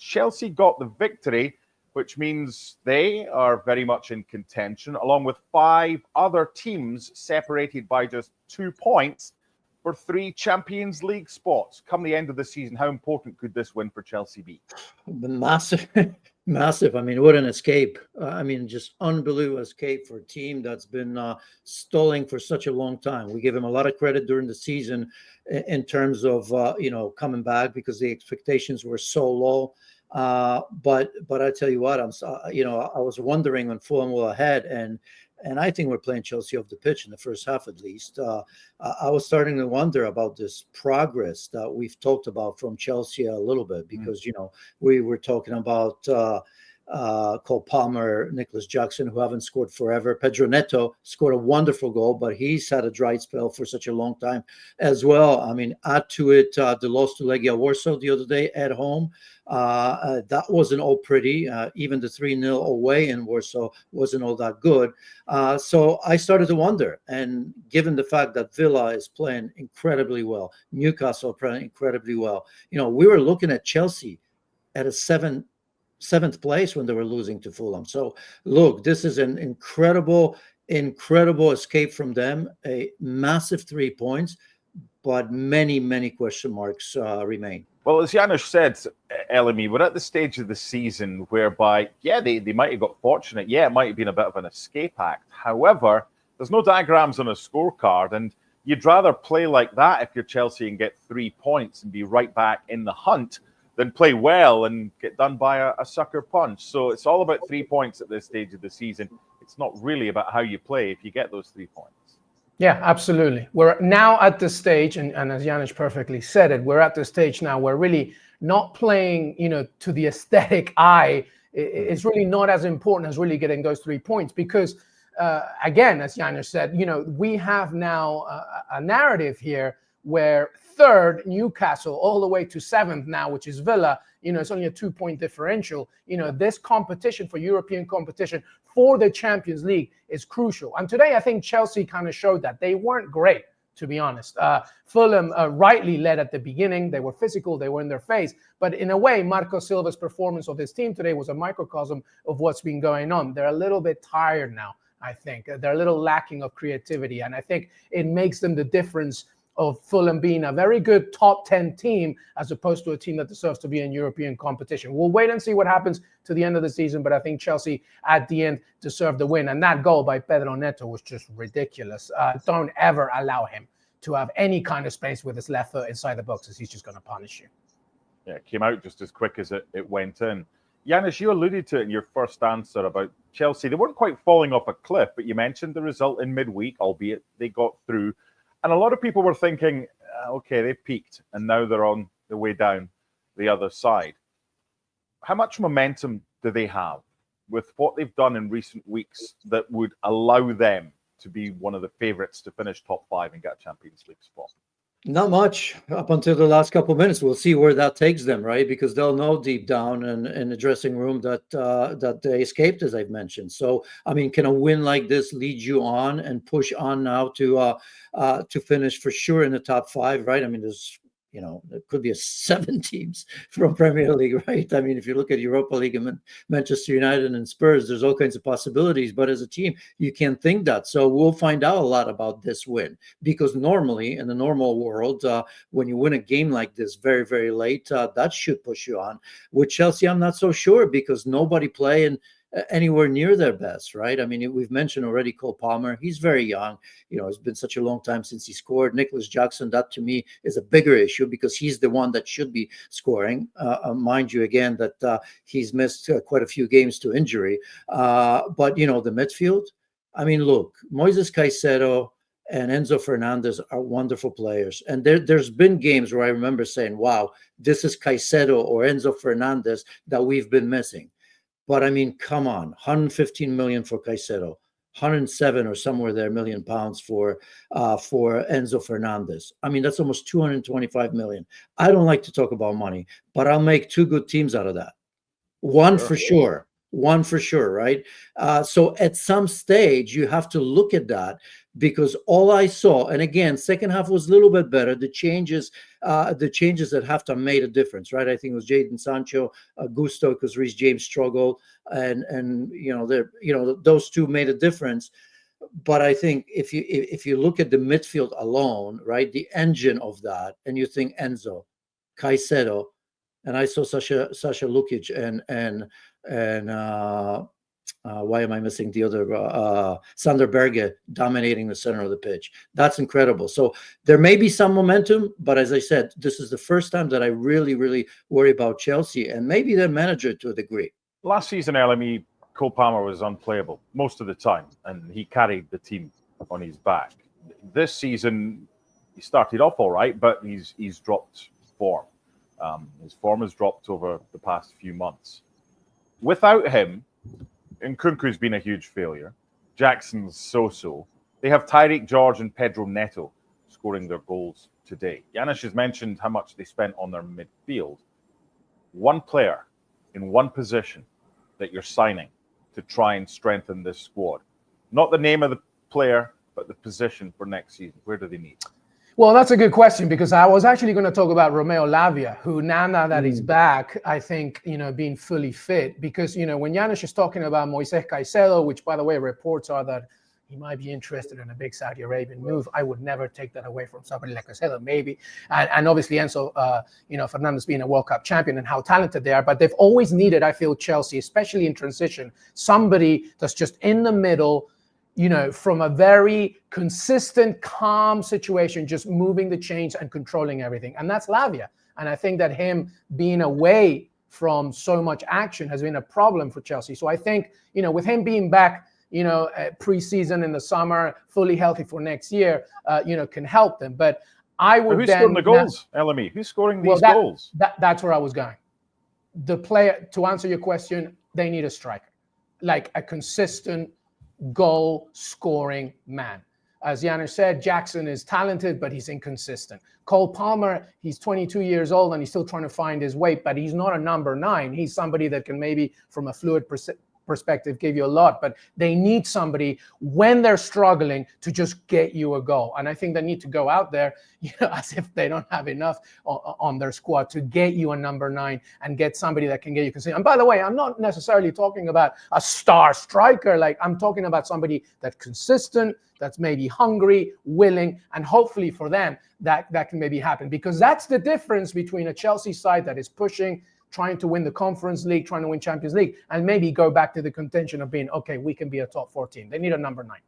Chelsea got the victory, which means they are very much in contention, along with 5 other teams separated by just 2 points for 3 Champions League spots. Come the end of the season, how important could this win for Chelsea be? Massive, massive. I mean, what an escape. I mean, just unbelievable escape for a team that's been stalling for such a long time. We give him a lot of credit during the season in terms of, coming back because the expectations were so low. But I tell you what, I was wondering when Fulham were ahead, and I think we're playing Chelsea off the pitch in the first half at least. I was starting to wonder about this progress that we've talked about from Chelsea a little bit because, we were talking about Cole Palmer, Nicholas Jackson, who haven't scored forever. Pedro Neto scored a wonderful goal, but he's had a dry spell for such a long time as well. I mean, add to it the loss to Legia Warsaw the other day at home. That wasn't all pretty. Even the 3-0 away in Warsaw wasn't all that good. So I started to wonder. And given the fact that Villa is playing incredibly well, Newcastle playing incredibly well, we were looking at Chelsea at a seventh place when they were losing to Fulham. So look, this is an incredible escape from them. A massive 3 points, but many question marks remain. Well, as Janusz said, Elemi, we're at the stage of the season whereby, they might have got fortunate. Yeah, it might have been a bit of an escape act. However, there's no diagrams on a scorecard, and you'd rather play like that if you're Chelsea and get 3 points and be right back in the hunt than play well and get done by a sucker punch. So it's all about 3 points at this stage of the season. It's not really about how you play if you get those 3 points. Yeah, absolutely. We're now at the stage, and as Janusz perfectly said it, we're at the stage now where really not playing, to the aesthetic eye is really not as important as really getting those 3 points because, again, as Janusz said, we have now a narrative here where 3rd, Newcastle, all the way to 7th now, which is Villa, it's only a 2-point differential. This competition for European competition for the Champions League is crucial. And today, I think Chelsea kind of showed that. They weren't great, to be honest. Fulham rightly led at the beginning. They were physical. They were in their face. But in a way, Marco Silva's performance of this team today was a microcosm of what's been going on. They're a little bit tired now, I think. They're a little lacking of creativity. And I think it makes them the difference of Fulham being a very good top 10 team as opposed to a team that deserves to be in European competition. We'll wait and see what happens to the end of the season, but I think Chelsea at the end deserved the win. And that goal by Pedro Neto was just ridiculous. Don't ever allow him to have any kind of space with his left foot inside the box, as he's just going to punish you. Yeah, it came out just as quick as it went in. Janusz, you alluded to it in your first answer about Chelsea. They weren't quite falling off a cliff, but you mentioned the result in midweek, albeit they got through. And a lot of people were thinking, okay, they peaked, and now they're on the way down the other side. How much momentum do they have with what they've done in recent weeks that would allow them to be one of the favourites to finish top 5 and get a Champions League spot? Not much up until the last couple of minutes. We'll see where that takes them, right? Because they'll know deep down in the dressing room that they escaped, as I've mentioned. So, I mean, can a win like this lead you on and push on now to finish for sure in the top 5, right? I mean, there's there could be 7 teams from Premier League, right? I mean, if you look at Europa League and Manchester United and Spurs, there's all kinds of possibilities. But as a team, you can't think that. So we'll find out a lot about this win because normally in the normal world, when you win a game like this very, very late, that should push you on. With Chelsea, I'm not so sure because nobody playing anywhere near their best, right? I mean, we've mentioned already Cole Palmer. He's very young. It's been such a long time since he scored. Nicholas Jackson, that to me is a bigger issue because he's the one that should be scoring. Mind you, again, that he's missed quite a few games to injury. But, the midfield, I mean, look, Moises Caicedo and Enzo Fernandez are wonderful players. And there's been games where I remember saying, wow, this is Caicedo or Enzo Fernandez that we've been missing. But I mean, come on, 115 million for Caicedo, 107 or somewhere there million pounds for Enzo Fernandez. I mean, that's almost 225 million. I don't like to talk about money, but I'll make 2 good teams out of that. One for sure. one for sure, right? So at some stage, you have to look at that, because all I saw, and again, second half was a little bit better. The changes at halftime made a difference, right? I think it was Jadon Sancho, Gusto, because Reece James struggled, and those two made a difference. But I think if you look at the midfield alone, right, the engine of that, and you think Enzo, Caicedo, and I saw Sasha Lukic and why am I missing the other Sander Berge dominating the center of the pitch? That's incredible. So there may be some momentum, but as I said, this is the first time that I really, really worry about Chelsea and maybe their manager to a degree. Last season, LME, Cole Palmer was unplayable most of the time, and he carried the team on his back. This season, he started off all right, but he's dropped form. His form has dropped over the past few months. Without him, Nkunku's been a huge failure. Jackson's so-so. They have Tyreek George and Pedro Neto scoring their goals today. Janusz has mentioned how much they spent on their midfield. One player in one position that you're signing to try and strengthen this squad. Not the name of the player, but the position for next season. Where do they need? Well, that's a good question, because I was actually going to talk about Romeo Lavia, who now that he's back, I think, being fully fit, because, when Janusz is talking about Moises Caicedo, which, by the way, reports are that he might be interested in a big Saudi Arabian move. I would never take that away from somebody like Caicedo, maybe. And obviously Enzo, Fernandez being a World Cup champion and how talented they are. But they've always needed, I feel, Chelsea, especially in transition, somebody that's just in the middle, from a very consistent, calm situation, just moving the chains and controlling everything. And that's Lavia. And I think that him being away from so much action has been a problem for Chelsea. So I think, with him being back, pre-season in the summer, fully healthy for next year, can help them. But I would Who's scoring the goals, LME? Who's scoring these goals? That's where I was going. The player, to answer your question, they need a striker, like a consistent goal-scoring man. As Janusz said, Jackson is talented, but he's inconsistent. Cole Palmer, he's 22 years old and he's still trying to find his way, but he's not a number 9. He's somebody that can maybe, from a fluid perspective, give you a lot, but they need somebody when they're struggling to just get you a goal. And I think they need to go out there, as if they don't have enough on their squad, to get you a number 9 and get somebody that can get you consistent. And by the way, I'm not necessarily talking about a star striker. Like, I'm talking about somebody that's consistent, that's maybe hungry, willing, and hopefully for them that can maybe happen, because that's the difference between a Chelsea side that is pushing, trying to win the Conference League, trying to win Champions League, and maybe go back to the contention of being, okay, we can be a top 4 team. They need a number 9.